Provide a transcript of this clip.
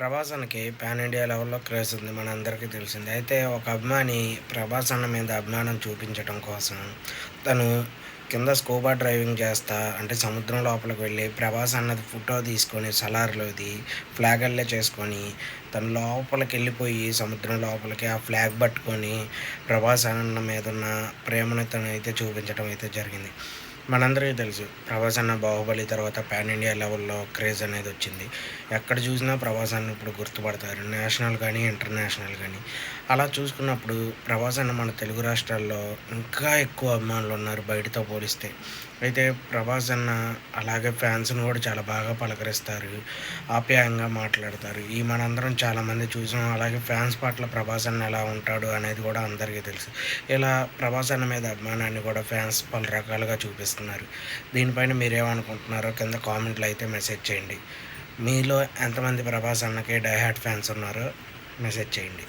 Prabhas pan India లెవెల్‌లో craze ఉంది. మనందరికీ తెలిసిందే. అయితే ఒక అభిమాని ప్రభాస్ అన్న మీద అభిమానం చూపించటం కోసం తను కింద స్కూబా డ్రైవింగ్ చేస్తా అంటే సముద్రం లోపలికి వెళ్ళి ప్రభాస్ అన్నది ఫోటో తీసుకొని సలార్‌లోది ఫ్లాగల్లే చేసుకొని తను లోపలికెళ్ళిపోయి సముద్రం లోపలికి ఆ ఫ్లాగ్ పట్టుకొని ప్రభాస్ అన్న మీదున్న ప్రేమను తనైతే చూపించడం అయితే జరిగింది. మనందరికీ తెలుసు. 'ప్రభాస్ అన్న' 'బాహుబలి' తర్వాత పాన్ ఇండియా లెవెల్‌లో క్రేజ్ అనేదొచ్చింది. ఎక్కడ చూసినా 'ప్రభాస్ అన్న' ఇప్పుడు గుర్తుపడతారు. నేషనల్ గానీ, ఇంటర్నేషనల్ గానీ. అలా చూసుకున్నప్పుడు 'ప్రభాస్ అన్న' మన తెలుగు రాష్ట్రాల్లో ఇంకా ఎక్కువ అభిమానులున్నారు బయటతో పోలిస్తే. అయితే 'ప్రభాస్ అన్న' అలాగే ఫ్యాన్స్‌ని గూడా చాలా బాగా పలకరిస్తారు. ఆప్యాయంగా మాట్లాడతారు. ఈ మనందరం చాలామంది చూసాం. అలాగే ఫ్యాన్స్ పట్ల 'ప్రభాస్ అన్న' ఎలా ఉంటాడు అనేది గూడా అందరికీ తెలుసు. ఇలా 'ప్రభాస్ అన్న' మీద అభిమానాన్ని గూడా ఫ్యాన్స్ పలు రకాలుగా చూపిస్తున్నారు. దీనిపైన మీరేమనుకుంటున్నారో కింద కామెంట్‌లో అయితే మెసేజ్ చేయండి. మీలో ఎంతమంది 'ప్రభాస్ అన్న'కి డై హార్డ్ ఫ్యాన్స్ ఉన్నారో మెసేజ్ చేయండి.